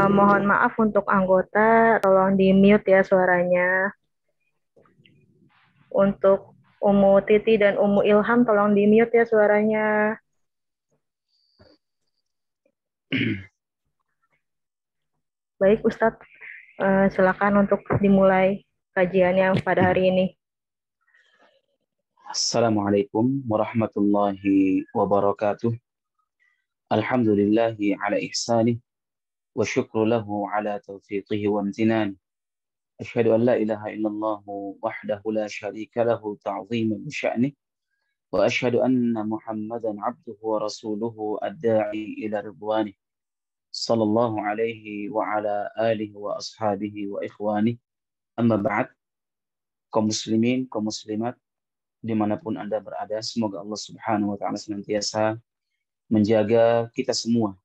Mohon maaf untuk anggota, tolong di mute ya suaranya. Untuk Umu Titi dan Umu Ilham, tolong di mute ya suaranya. Baik Ustadz, silakan untuk dimulai kajiannya pada hari ini. Assalamualaikum warahmatullahi wabarakatuh. Alhamdulillahi ala ihsanih wa syukru lahu ala taufiqihi wa amtinani. Asyhadu an la ilaha illallah wahdahu la syarika lahu ta'ziman li sya'nih wa asyhadu anna Muhammadan abduhu wa rasuluhu ad-da'i ila ridwanih. Sallallahu alaihi wa ala alihi wa ashabihi wa ikhwanih. Amma ba'd. Kaum muslimin, kaum muslimat dimanapun Anda berada, semoga Allah Subhanahu wa taala senantiasa menjaga kita semua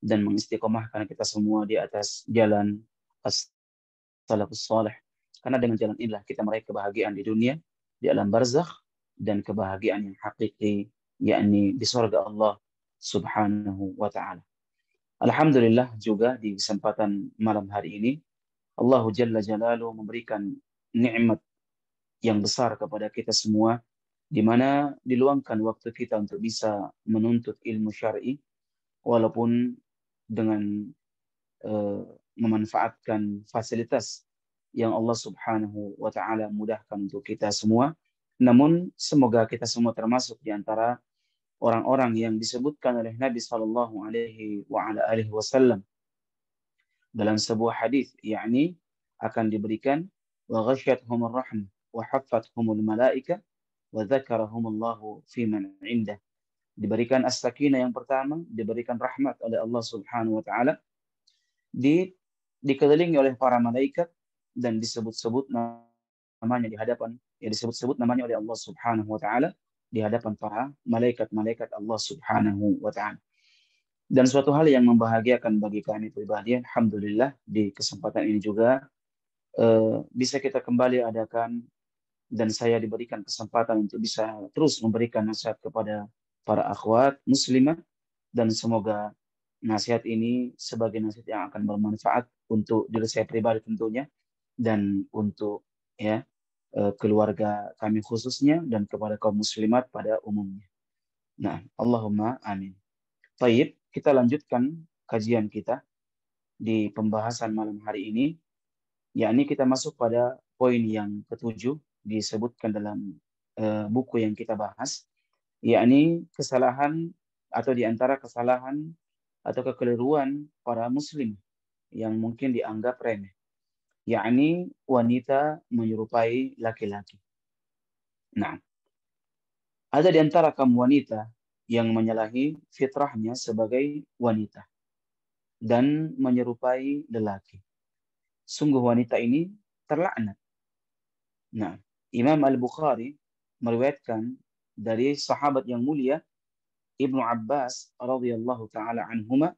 dan mengistiqomahkan kita semua di atas jalan as-salafus salih. Karena dengan jalan inilah kita meraih kebahagiaan di dunia, di alam barzakh, dan kebahagiaan yang hakiki, yakni di surga Allah Subhanahu wa taala. Alhamdulillah juga di kesempatan malam hari ini Allah Jalla Jalaluhu memberikan nikmat yang besar kepada kita semua, di mana diluangkan waktu kita untuk bisa menuntut ilmu syar'i, walaupun dengan eh, memanfaatkan fasilitas yang Allah Subhanahu wa taala mudahkan untuk kita semua. Namun semoga kita semua termasuk di antara orang-orang yang disebutkan oleh Nabi sallallahu alaihi wasallam dalam sebuah hadis, yakni akan diberikan wa ghasyathumur rahmah wa haffathumul malaika wa dzakarahumullahu fi man indah. Diberikan as-sakinah yang pertama, diberikan rahmat oleh Allah Subhanahu wa taala, dikelilingi oleh para malaikat, dan disebut-sebut namanya di hadapan, ya disebut-sebut namanya oleh Allah Subhanahu wa taala di hadapan para malaikat-malaikat Allah Subhanahu wa taala. Dan suatu hal yang membahagiakan bagi kami pribadi, alhamdulillah di kesempatan ini juga bisa kita kembali adakan, dan saya diberikan kesempatan untuk bisa terus memberikan nasihat kepada para akhwat muslimah, dan semoga nasihat ini sebagai nasihat yang akan bermanfaat untuk diri saya pribadi tentunya, dan untuk ya keluarga kami khususnya, dan kepada kaum muslimat pada umumnya. Nah, Allahumma amin. Baik, kita lanjutkan kajian kita di pembahasan malam hari ini, yakni kita masuk pada poin yang ketujuh disebutkan dalam buku yang kita bahas, yakni kesalahan atau di antara kesalahan atau kekeliruan para muslim yang mungkin dianggap remeh, yakni wanita menyerupai laki-laki. Nah, ada di antara kaum wanita yang menyalahi fitrahnya sebagai wanita dan menyerupai lelaki. Sungguh wanita ini terlaknat. Nah, Imam Al-Bukhari meriwayatkan dari sahabat yang mulia Ibnu Abbas radhiyallahu taala anhuma,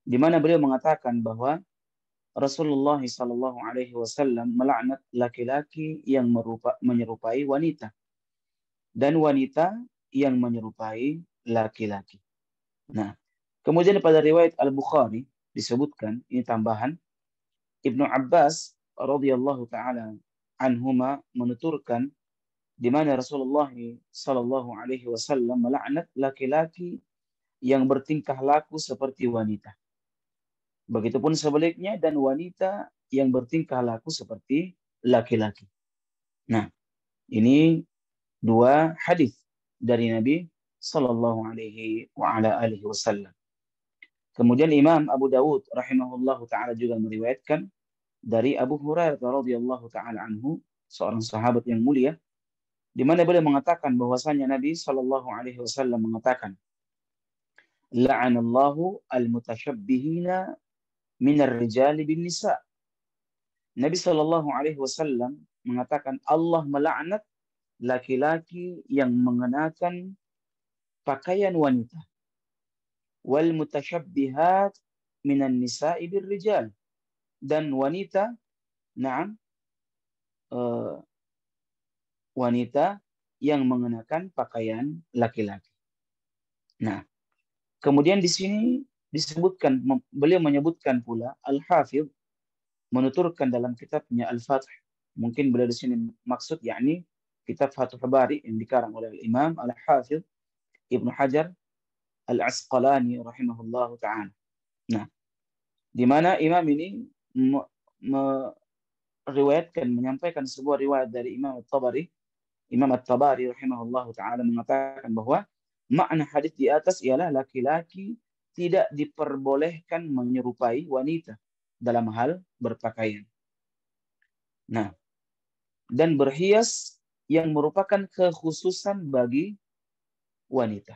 di mana beliau mengatakan bahwa Rasulullah sallallahu alaihi wasallam melaknat laki-laki yang menyerupai wanita dan wanita yang menyerupai laki-laki. Nah, kemudian pada riwayat Al-Bukhari disebutkan, ini tambahan, Ibnu Abbas radhiyallahu taala anhuma menuturkan, di mana Rasulullah sallallahu alaihi wasallam melaknat laki-laki yang bertingkah laku seperti wanita. Begitupun sebaliknya, dan wanita yang bertingkah laku seperti laki-laki. Nah, ini dua hadis dari Nabi sallallahu alaihi wasallam. Kemudian Imam Abu Dawud rahimahullahu taala juga meriwayatkan dari Abu Hurairah radhiyallahu taala anhu, seorang sahabat yang mulia, di mana beliau mengatakan bahwasanya Nabi sallallahu alaihi wasallam mengatakan, la'anallahu al-mutasyabbihina minar rijali bin nisa. Nabi sallallahu alaihi wasallam mengatakan Allah melaknat laki-laki yang mengenakan pakaian wanita, wal mutasyabbihat minan nisa'i bir rijal, dan wanita, na'am, wanita yang mengenakan pakaian laki-laki. Nah, Kemudian di sini disebutkan, beliau menyebutkan pula Al-Hafidh menuturkan dalam kitabnya Al-Fath. Mungkin beliau di sini maksud yakni kitab Fathul Bari yang dikarang oleh Imam Al-Hafidh Ibnu Hajar Al-Asqalani rahimahullahu taala. Nah, di mana imam ini meriwayatkan, menyampaikan sebuah riwayat dari Imam At-Tabari. Imam At-Tabari rahimahullahu taala mengatakan bahwa makna hadis di atas ialah laki-laki tidak diperbolehkan menyerupai wanita dalam hal berpakaian. Nah, dan berhias yang merupakan kekhususan bagi wanita.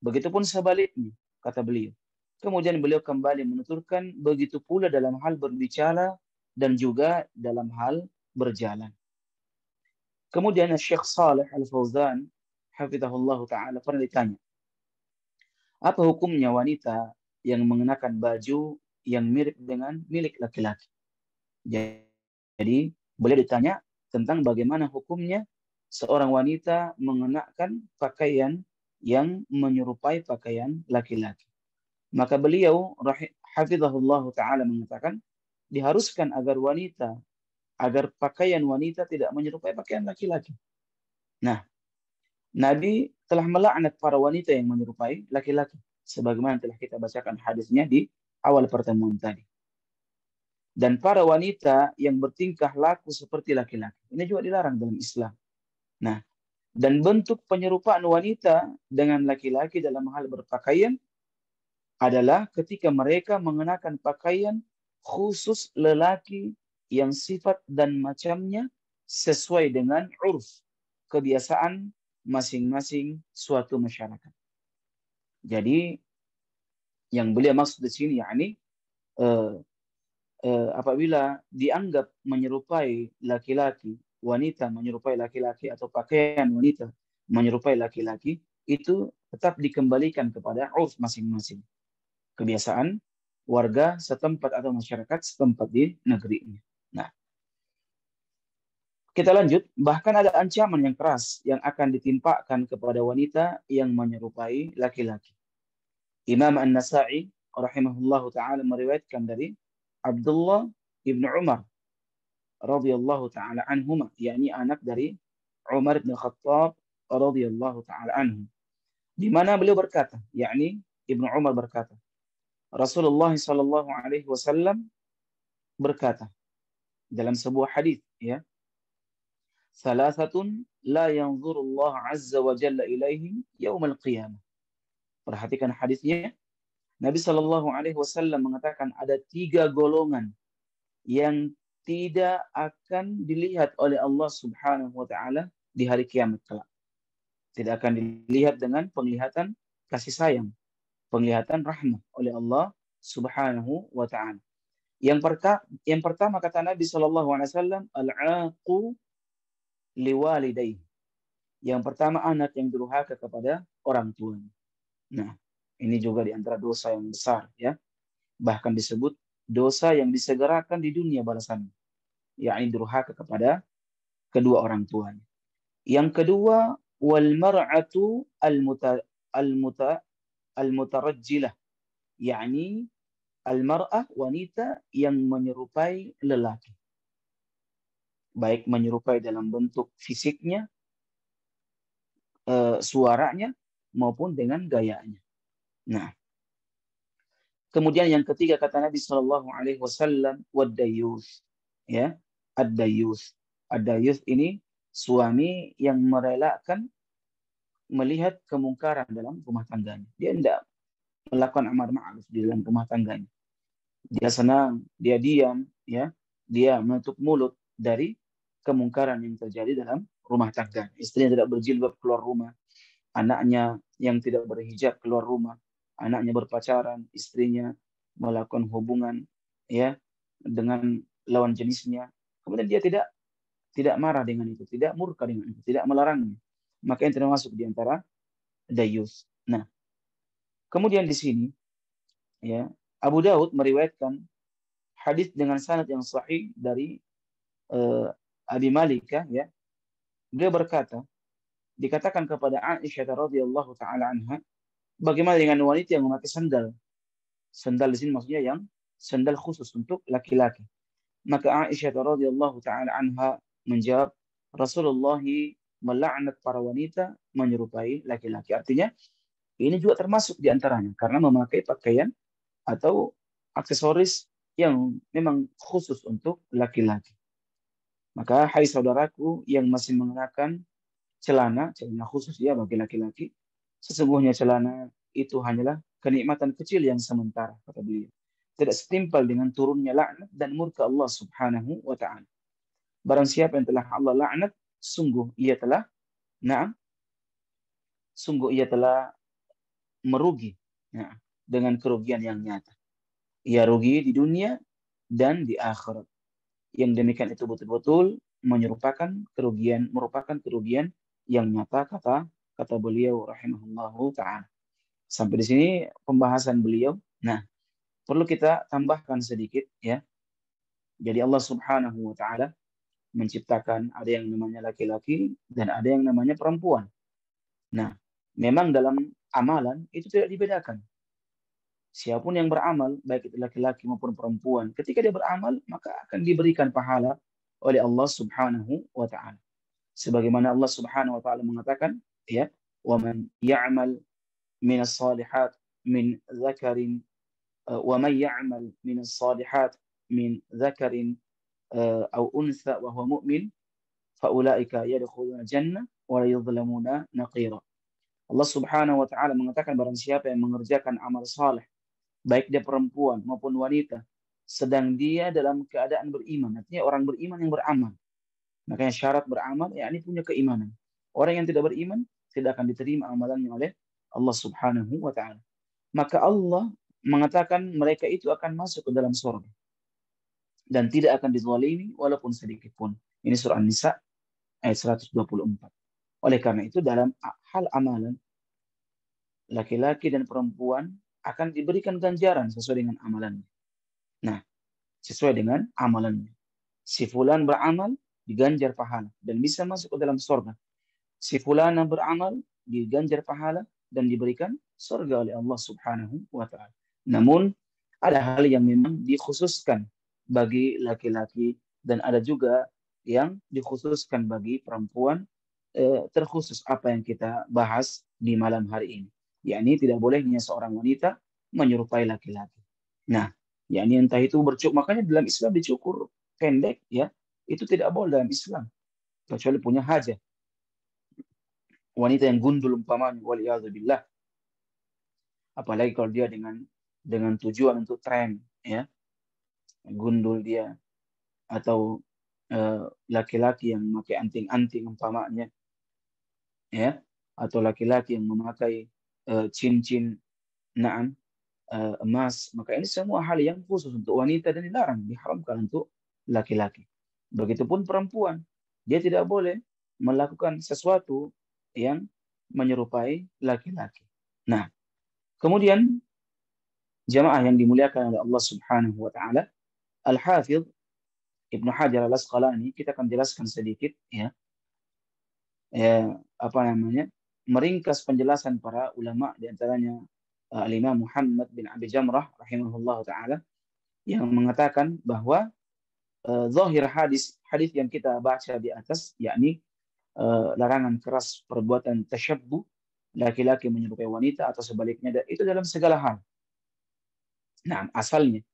Begitupun sebaliknya, kata beliau. Kemudian beliau kembali menuturkan begitu pula dalam hal berbicara dan juga dalam hal berjalan. Kemudian Syekh Saleh Al-Fauzan hafizahullah taala pernah ditanya, apa hukumnya wanita yang mengenakan baju yang mirip dengan milik laki-laki? Jadi beliau ditanya tentang bagaimana hukumnya seorang wanita mengenakan pakaian yang menyerupai pakaian laki-laki. Maka beliau hafizahullah taala mengatakan diharuskan agar pakaian wanita tidak menyerupai pakaian laki-laki. Nah, Nabi telah melaknat para wanita yang menyerupai laki-laki sebagaimana telah kita bacakan hadisnya di awal pertemuan tadi. Dan para wanita yang bertingkah laku seperti laki-laki, ini juga dilarang dalam Islam. Nah, dan bentuk penyerupaan wanita dengan laki-laki dalam hal berpakaian adalah ketika mereka mengenakan pakaian khusus lelaki yang sifat dan macamnya sesuai dengan urf, kebiasaan masing-masing suatu masyarakat. Jadi yang beliau maksud di sini yakni apabila dianggap menyerupai laki-laki, wanita menyerupai laki-laki atau pakaian wanita menyerupai laki-laki, itu tetap dikembalikan kepada urf masing-masing, kebiasaan warga setempat atau masyarakat setempat di negerinya. Nah, kita lanjut. Bahkan ada ancaman yang keras yang akan ditimpakan kepada wanita yang menyerupai laki-laki. Imam An-Nasa'i rahimahullahu taala meriwayatkan dari Abdullah ibn Umar radhiyallahu taala anhuma, yakni anak dari Umar bin Khattab radhiyallahu taala anhu, di mana beliau berkata, yakni Ibnu Umar berkata, Rasulullah sallallahu alaihi wasallam berkata dalam sebuah hadis, ya, salasatun la yanzurullah azza wa jalla ilaihim yaumal qiyamah. Perhatikan hadisnya. Nabi sallallahu alaihi wasallam mengatakan ada 3 golongan yang tidak akan dilihat oleh Allah Subhanahu wa taala di hari kiamat kelak. Tidak akan dilihat dengan penglihatan kasih sayang, penglihatan rahmat oleh Allah Subhanahu wa taala. Yang pertama kata Nabi sallallahu alaihi wasallam, al-aqu liwalidayhi. Yang pertama anak yang durhaka kepada orang tuanya. Nah, ini juga di antara dosa yang besar, ya. Bahkan disebut dosa yang disegerakan di dunia balasannya, yakni durhaka kepada kedua orang tuanya. Yang kedua, wal mar'atu al-mutarajjilah, yakni al-mar'ah wanita yang menyerupai lelaki. Baik menyerupai dalam bentuk fisiknya, suaranya maupun dengan gayanya. Nah, kemudian yang ketiga kata Nabi Shallallahu Alaihi Wasallam, wad-dayyus, ya, ad-dayyus. Ad-dayyus ini suami yang merelakan melihat kemungkaran dalam rumah tangganya. Dia tidak melakukan amar ma'ruf di dalam rumah tangganya. Dia senang, dia diam, ya, dia menutup mulut dari kemungkaran yang terjadi dalam rumah tangga. Istrinya tidak berjilbab keluar rumah, anaknya yang tidak berhijab keluar rumah, anaknya berpacaran, istrinya melakukan hubungan, ya, dengan lawan jenisnya. Kemudian dia tidak marah dengan itu, tidak murka dengan itu, tidak melarangnya. Maka yang termasuk di antara dayus. Nah, kemudian di sini, ya, Abu Daud meriwayatkan hadis dengan sanad yang sahih dari Abi Malika, ya. Beliau berkata, dikatakan kepada Aisyah radhiyallahu taala anha, Bagaimana dengan wanita yang memakai sandal? Sandal di sini maksudnya yang sandal khusus untuk laki-laki. Maka Aisyah radhiyallahu taala anha menjawab, Rasulullah melaknat para wanita menyerupai laki-laki. Artinya ini juga termasuk di antaranya karena memakai pakaian atau aksesoris yang memang khusus untuk laki-laki. Maka hai saudaraku yang masih mengenakan celana khusus ya bagi laki-laki, sesungguhnya celana itu hanyalah kenikmatan kecil yang sementara, kata beliau. Tidak setimpal dengan turunnya laknat dan murka Allah Subhanahu wa taala. Barang siapa yang telah Allah laknat, sungguh ia telah na'am, sungguh ia telah merugi ya, dengan kerugian yang nyata. Ia rugi di dunia dan di akhirat. Yang demikian itu betul-betul merupakan kerugian yang nyata, kata beliau rahimahullahu taala. Sampai di sini pembahasan beliau. Nah, perlu kita tambahkan sedikit ya. Jadi Allah Subhanahu wa taala menciptakan ada yang namanya laki-laki dan ada yang namanya perempuan. Nah, memang dalam amalan itu tidak dibedakan. Siapapun yang beramal, baik itu laki-laki maupun perempuan, ketika dia beramal, maka akan diberikan pahala oleh Allah Subhanahu wa taala. Sebagaimana Allah Subhanahu wa taala mengatakan, ya, "Wa man ya'mal min as-salihat min dzakarin wa man ya'mal min as-salihat min dzakarin aw untha wa huwa mu'min fa ulaika yadkhuluna jannah wa la yudhlamuna naqira." Allah Subhanahu wa taala mengatakan barang siapa yang mengerjakan amal saleh baik dia perempuan maupun wanita, sedang dia dalam keadaan beriman. Artinya orang beriman yang beramal. Makanya syarat beramal, yakni punya keimanan. Orang yang tidak beriman, tidak akan diterima amalannya oleh Allah Subhanahu wa ta'ala. Maka Allah mengatakan mereka itu akan masuk ke dalam surga. Dan tidak akan dizalimi walaupun sedikit pun. Ini surah An-Nisa ayat 124. Oleh karena itu dalam hal amalan, laki-laki dan perempuan akan diberikan ganjaran sesuai dengan amalannya. Nah, sesuai dengan amalannya. Si fulan beramal, diganjar pahala dan bisa masuk ke dalam surga. Si fulan yang beramal, diganjar pahala dan diberikan surga oleh Allah Subhanahu wa taala. Namun ada hal yang memang dikhususkan bagi laki-laki dan ada juga yang dikhususkan bagi perempuan, terkhusus apa yang kita bahas di malam hari ini. Yakni tidak bolehnya seorang wanita menyerupai laki-laki. Nah, yakni entah itu bercukur, makanya dalam Islam dicukur pendek ya, itu tidak boleh dalam Islam kecuali punya hajat. Wanita yang gundul umpamanya, waliyadzubillah, apalagi kalau dia dengan tujuan untuk tren ya, gundul dia, atau laki-laki yang memakai anting-anting umpamanya ya, atau laki-laki yang memakai cincin naam emas, maka ini semua hal yang khusus untuk wanita dan dilarang, diharamkan untuk laki-laki. Begitupun perempuan, dia tidak boleh melakukan sesuatu yang menyerupai laki-laki. Nah, kemudian jamaah yang dimuliakan oleh Allah Subhanahu wa taala, Al-Hafidz Ibnu Hajar Al-Asqalani, kita akan jelaskan sedikit ya, apa namanya? Meringkas penjelasan para ulama di antaranya Al-Imam Muhammad bin Abi Jamrah rahimahullah taala yang mengatakan bahwa zahir hadis yang kita baca di atas, yakni larangan keras perbuatan tasyabbuh, laki-laki menyerupai wanita atau sebaliknya, itu dalam segala hal. Nah, asalnya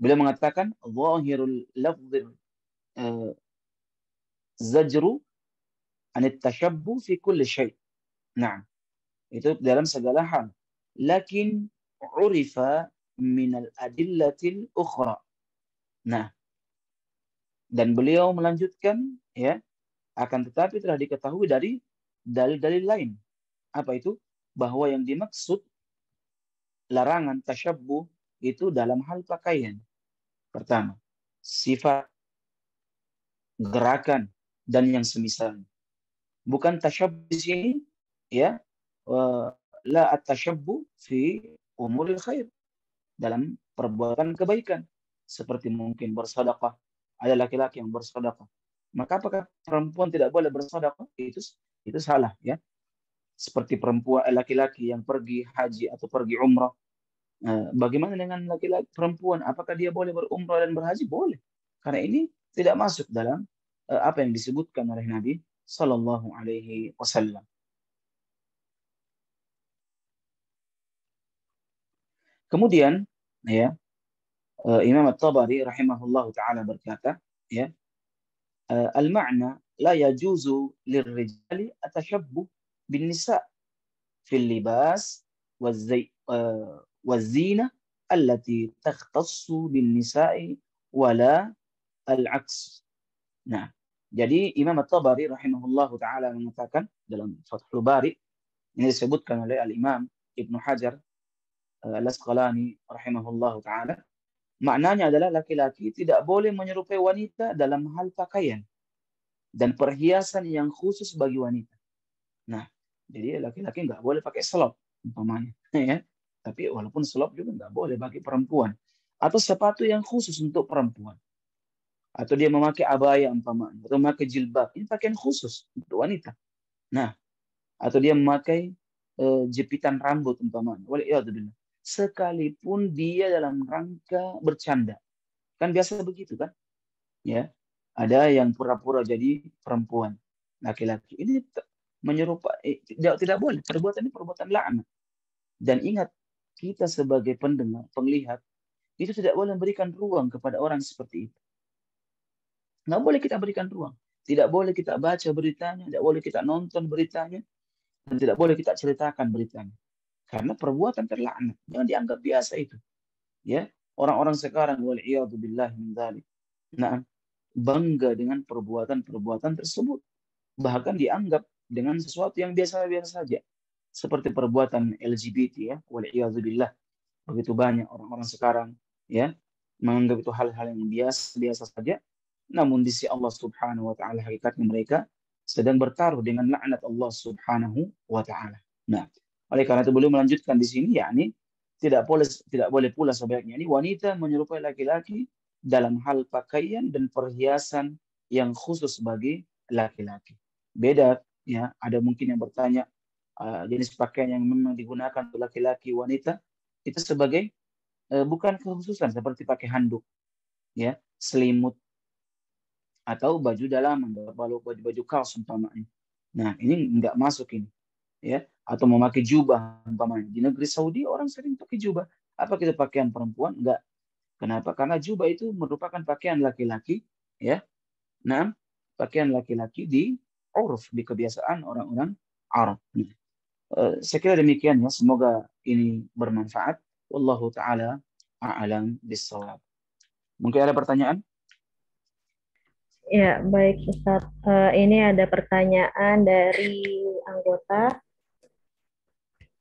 beliau mengatakan zahirul lafdh zajru an tashabbuh fi kulli syai'. Nah, itu dalam segala hal. Lakin urifa min al-adillatil ukhra. Nah, dan beliau melanjutkan ya, akan tetapi telah diketahui dari dalil-dalil lain. Apa itu? Bahwa yang dimaksud larangan tasyabbuh itu dalam hal pakaian. Pertama, sifat, gerakan, dan yang semisal. Bukan tasyabbuh di sini ya, la at-tasyabbuh fi umuril khair, dalam perbuatan kebaikan, seperti mungkin bersedekah. Ada laki-laki yang bersedekah, maka apakah perempuan tidak boleh bersedekah? Itu salah ya. seperti perempuan laki-laki yang pergi haji atau pergi umrah. Bagaimana dengan laki-laki perempuan? Apakah dia boleh berumrah dan berhaji? Boleh. Karena ini tidak masuk dalam apa yang disebutkan oleh Nabi Sallallahu Alaihi Wasallam. Kemudian ya Imam At-Tabari rahimahullah taala berkata ya al-ma'na la yajuzu lirrijali atashabbuh bin nisa fil libas waz-zina allati takhtassu bin nisa'i wala al-aks. Nah, jadi Imam At-Tabari rahimahullah taala mengatakan dalam Fathul Bari, ini disebutkan oleh Al-Imam Ibnu Hajar Al-Asqalani rahimahullah taala, maknanya adalah laki-laki tidak boleh menyerupai wanita dalam hal pakaian dan perhiasan yang khusus bagi wanita. Nah, jadi laki-laki nggak boleh pakai selop umpamanya, ya. Tapi walaupun selop juga nggak boleh bagi perempuan. Atau sepatu yang khusus untuk perempuan. Atau dia memakai abaya umpamanya, atau memakai jilbab. Ini pakaian khusus untuk wanita. Nah, atau dia memakai jepitan rambut umpamanya. Waliyadzubillah. Sekalipun dia dalam rangka bercanda. Kan biasa begitu kan? Ya. Ada yang pura-pura jadi perempuan, laki-laki. Ini menyerupai tidak boleh. Perbuatan ini perbuatan laknat. Dan ingat, kita sebagai pendengar, penglihat, itu tidak boleh memberikan ruang kepada orang seperti itu. Nggak boleh kita berikan ruang. Tidak boleh kita baca beritanya, tidak boleh kita nonton beritanya, dan tidak boleh kita ceritakan beritanya. Karena perbuatan terlaknat. Jangan dianggap biasa itu. Ya, orang-orang sekarang wal'iyadzubillah min dzalik. Nah, bangga dengan perbuatan-perbuatan tersebut. Bahkan dianggap dengan sesuatu yang biasa-biasa saja. Seperti perbuatan LGBT ya, wal'iyadzubillah. Begitu banyak orang-orang sekarang ya menganggap itu hal-hal yang biasa-biasa saja. Namun di sisi Allah Subhanahu wa taala hakikatnya mereka sedang bertaruh dengan laknat Allah Subhanahu wa taala. Nah, oleh karena itu beliau melanjutkan di sini yakni tidak boleh pula sebaliknya ini wanita menyerupai laki-laki dalam hal pakaian dan perhiasan yang khusus bagi laki-laki. Beda ya, ada mungkin yang bertanya jenis pakaian yang memang digunakan untuk laki-laki wanita itu sebagai bukan kekhususan seperti pakai handuk ya, selimut atau baju dalaman, baju kaos umpamanya. Nah, ini enggak masuk ini ya, atau memakai jubah umpamanya. Di negeri Saudi orang sering pakai jubah. Apa kita pakaian perempuan? Enggak. Kenapa? Karena jubah itu merupakan pakaian laki-laki ya. Nah, pakaian laki-laki di uruf, di kebiasaan orang-orang Arab. Saya kira demikian ya. Semoga ini bermanfaat. Wallahu taala a'lam bissawab. Mungkin ada pertanyaan? Ya, baik Ustadz. Ini ada pertanyaan dari anggota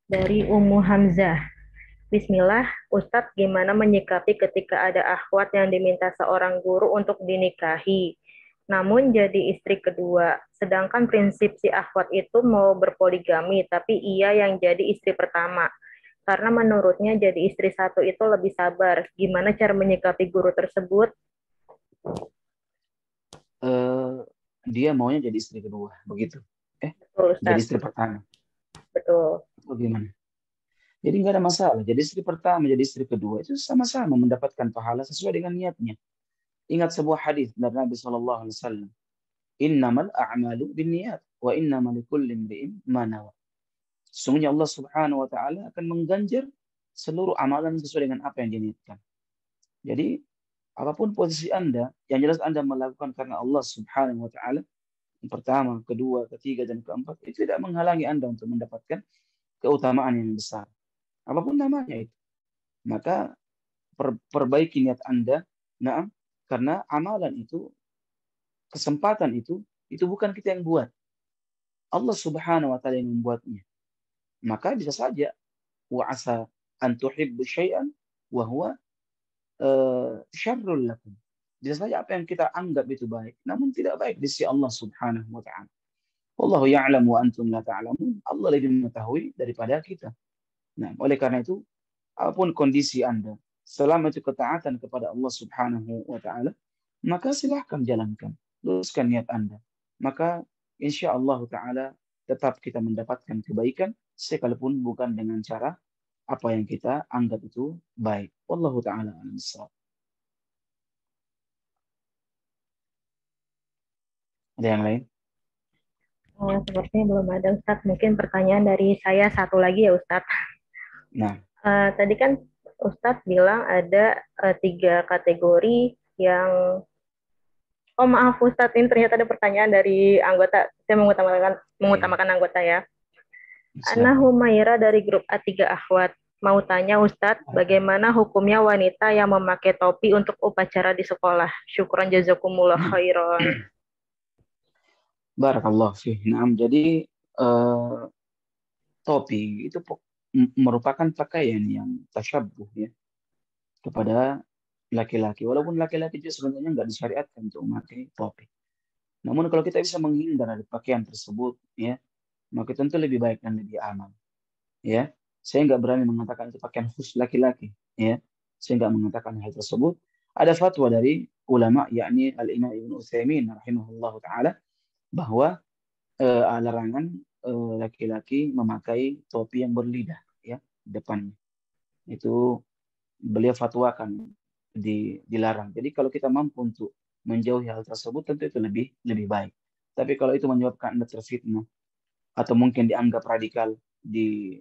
dari Ummu Hamzah. Bismillah, Ustadz gimana menyikapi ketika ada akhwat yang diminta seorang guru untuk dinikahi, namun jadi istri kedua, sedangkan prinsip si akhwat itu mau berpoligami, tapi ia yang jadi istri pertama. Karena menurutnya jadi istri satu itu lebih sabar. Gimana cara menyikapi guru tersebut? Dia maunya jadi istri kedua, begitu. Betul, Jadi Ustadz. istri pertama. Betul. Bagaimana? Jadi nggak ada masalah. Jadi istri pertama, jadi istri kedua itu sama-sama mendapatkan pahala sesuai dengan niatnya. Ingat sebuah hadis dari Nabi Shallallahu Alaihi Wasallam. Innamal a'malu binniyat wa innamal likulli imri'in ma nawa. Sesungguhnya Allah Subhanahu wa taala akan mengganjar seluruh amalan sesuai dengan apa yang diniatkan. Jadi apapun posisi Anda, yang jelas Anda melakukan karena Allah Subhanahu wa taala, yang pertama, kedua, ketiga dan keempat, itu tidak menghalangi Anda untuk mendapatkan keutamaan yang besar. Apapun namanya itu. Maka perbaiki niat Anda, nah, karena amalan itu, kesempatan itu bukan kita yang buat. Allah Subhanahu wa taala yang membuatnya. Maka bisa saja wa asa an tuhibbu syai'an wa huwa syarrul lakum. Bisa saja apa yang kita anggap itu baik, namun tidak baik di sisi Allah Subhanahu wa taala. Wallahu ya'lam wa antum la ta'lamun. Allah lebih mengetahui daripada kita. Nah, oleh karena itu, apapun kondisi Anda, selama itu ketaatan kepada Allah Subhanahu wa taala, maka silahkan jalankan, luruskan niat Anda. Maka insya Allah taala tetap kita mendapatkan kebaikan sekalipun bukan dengan cara apa yang kita anggap itu baik. Wallahu taala a'lam bissawab. Ada yang lain? Oh, sepertinya belum ada Ustadz. Mungkin pertanyaan dari saya satu lagi ya Ustadz. Nah, Tadi kan Ustadz bilang ada 3 kategori yang, oh maaf Ustadz, ini ternyata ada pertanyaan dari anggota. Saya iya, mengutamakan anggota ya. Ana silakan. Humaira dari grup A3 Akhwat. Mau tanya Ustadz, bagaimana hukumnya wanita yang memakai topi untuk upacara di sekolah? Syukran jazakumullah khairan. Barakallah fih. Nah, jadi eh, topi itu merupakan pakaian yang tasyabbuh ya kepada laki-laki. Walaupun laki-laki juga sebenarnya nggak disyariatkan untuk memakai topi. Namun kalau kita bisa menghindar dari pakaian tersebut, ya, maka tentu lebih baik dan lebih aman. Ya, saya nggak berani mengatakan itu pakaian khusus laki-laki. Ya, saya nggak mengatakan hal tersebut. Ada fatwa dari ulama, yakni Al-Imam Ibnu Utsaimin rahimahullah taala, bahwa larangan laki-laki memakai topi yang berlidah, ya, depannya. Itu beliau fatwakan dilarang. Jadi kalau kita mampu untuk menjauhi hal tersebut tentu itu lebih lebih baik. Tapi kalau itu menyebabkan Anda terfitnah atau mungkin dianggap radikal di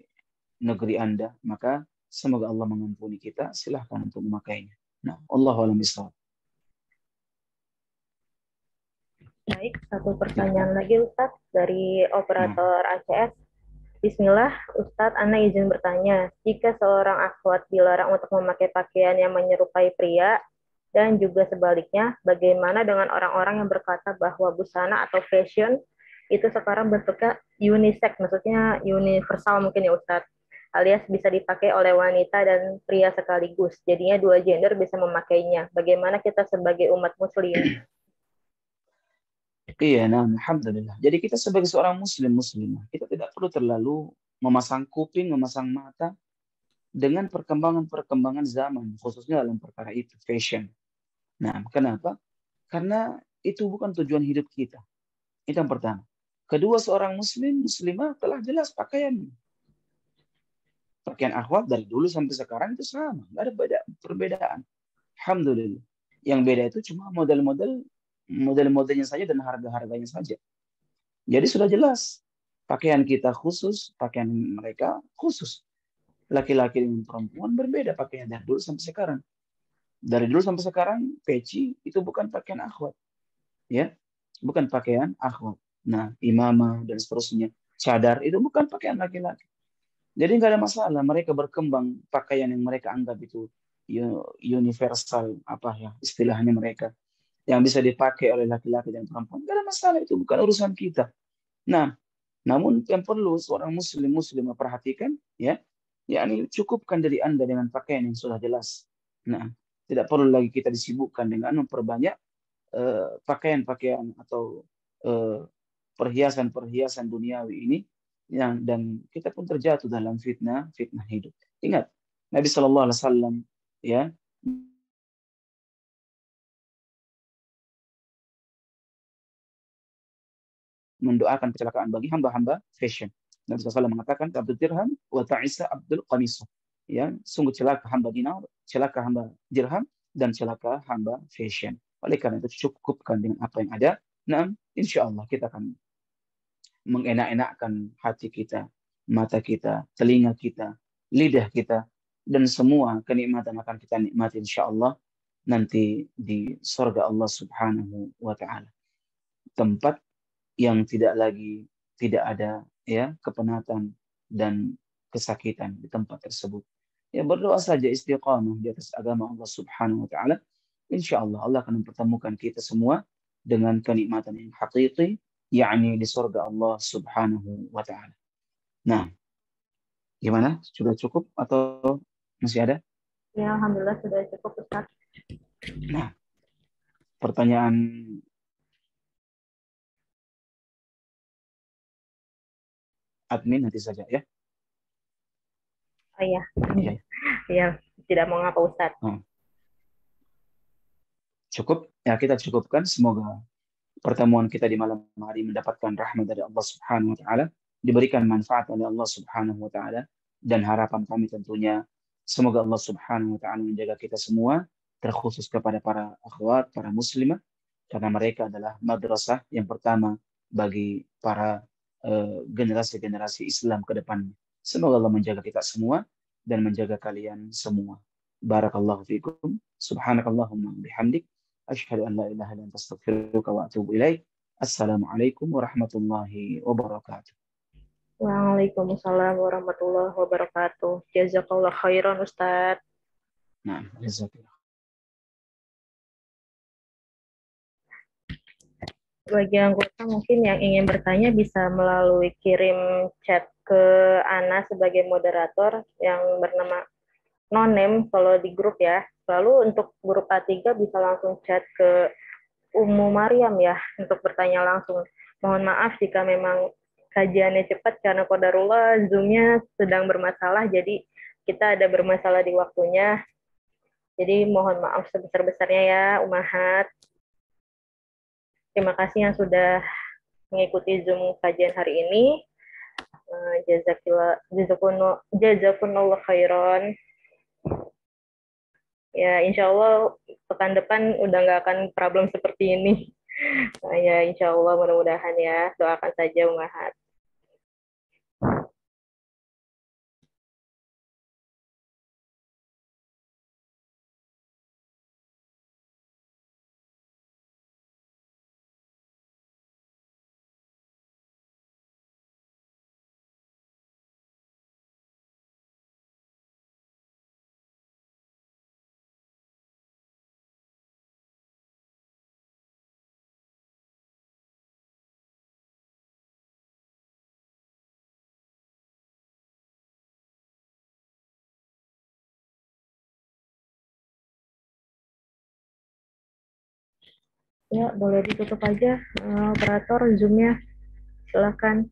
negeri Anda, maka semoga Allah mengampuni kita. Silahkan untuk memakainya. Nah, Allahu a'lam bishawab. Baik, satu Silakan. pertanyaan lagi Ustadz dari Nah, operator ACS. Bismillah, Ustadz, Ana izin bertanya, jika seorang akhwat dilarang untuk memakai pakaian yang menyerupai pria, dan juga sebaliknya, bagaimana dengan orang-orang yang berkata bahwa busana atau fashion itu sekarang bentuknya unisex, maksudnya universal mungkin ya Ustadz, alias bisa dipakai oleh wanita dan pria sekaligus, jadinya dua gender bisa memakainya. Bagaimana kita sebagai umat muslim? iya, nah, alhamdulillah. Jadi kita sebagai seorang muslimah, kita tidak perlu terlalu memasang kuping, memasang mata dengan perkembangan-perkembangan zaman, khususnya dalam perkara itu, fashion. Nah, kenapa? Karena itu bukan tujuan hidup kita. Itu yang pertama. Kedua, seorang muslimah telah jelas pakaiannya. Pakaian akhwat dari dulu sampai sekarang itu sama. Nggak ada perbedaan. Alhamdulillah. Yang beda itu cuma model-modelnya saja dan harga-harganya saja. Jadi sudah jelas. Pakaian kita khusus, pakaian mereka khusus. Laki-laki dan perempuan berbeda pakaian dari dulu sampai sekarang. Dari dulu sampai sekarang, peci itu bukan pakaian akhwat. Ya, bukan pakaian akhwat. Nah, imamah dan seterusnya. Cadar itu bukan pakaian laki-laki. Jadi nggak ada masalah mereka berkembang pakaian yang mereka anggap itu universal apa ya istilahnya mereka yang bisa dipakai oleh laki-laki dan perempuan. Nggak ada masalah itu bukan urusan kita. Nah, namun yang perlu seorang muslim memperhatikan ya, yakni cukupkan diri Anda dengan pakaian yang sudah jelas. Nah, tidak perlu lagi kita disibukkan dengan memperbanyak pakaian-pakaian atau eh, perhiasan-perhiasan duniawi ini yang dan kita pun terjatuh dalam fitnah hidup. Ingat, Nabi Shallallahu Alaihi Wasallam ya mendoakan kecelakaan bagi hamba-hamba fashion. Nabi SAW mengatakan Abdul Dirham wa ta'isa Abdul Qamis. Ya, sungguh celaka hamba dinar, celaka hamba dirham dan celaka hamba fashion. Oleh karena itu cukupkan dengan apa yang ada. Nah, insya Allah kita akan mengenak-enakkan hati kita, mata kita, telinga kita, lidah kita, dan semua kenikmatan akan kita nikmati insya Allah nanti di surga Allah Subhanahu wa Ta'ala. Tempat yang tidak ada ya kepenatan dan kesakitan di tempat tersebut. Ya berdoa saja istiqamah di atas agama Allah Subhanahu wa taala. Insya Allah Allah akan mempertemukan kita semua dengan kenikmatan yang hakiki, yakni di surga Allah Subhanahu wa taala. Nah, gimana? Sudah cukup atau masih ada? Ya, Alhamdulillah sudah cukup Ustaz. Nah, pertanyaan admin nanti saja ya. Oh iya, Iya. ya tidak mau ngapa Ustaz. Nah, cukup ya kita cukupkan semoga pertemuan kita di malam hari mendapatkan rahmat dari Allah Subhanahu wa taala, diberikan manfaat oleh Allah Subhanahu wa taala, dan harapan kami tentunya semoga Allah Subhanahu wa taala menjaga kita semua, terkhusus kepada para akhwat, para muslimah, karena mereka adalah madrasah yang pertama bagi para generasi-generasi Islam ke depan. Semoga Allah menjaga kita semua dan menjaga kalian semua. Barakallahu fikum. Subhanakallahumma bihamdik. Asyhadu an la ilaha illa anta astaghfiruka wa atubu ilaik. Assalamualaikum warahmatullahi wabarakatuh. Waalaikumsalam warahmatullahi wabarakatuh. Jazakallah khairan Ustadz. Nah, jazakallah. Bagi anggota mungkin yang ingin bertanya bisa melalui kirim chat ke Ana sebagai moderator yang bernama Nonem kalau di grup ya. Lalu untuk grup A3 bisa langsung chat ke Ummu Maryam ya untuk bertanya langsung. Mohon maaf jika memang kajiannya cepat karena qadarullah Zoom-nya sedang bermasalah, jadi kita ada bermasalah di waktunya. Jadi mohon maaf sebesar-besarnya ya Umahat. Terima kasih yang sudah mengikuti Zoom kajian hari ini. Jazakumullah khairan. Ya, insya Allah pekan depan udah nggak akan problem seperti ini. Ya, insya Allah mudah-mudahan ya. Doakan saja Umahat. Ya, boleh ditutup aja operator Zoom-nya. Silakan.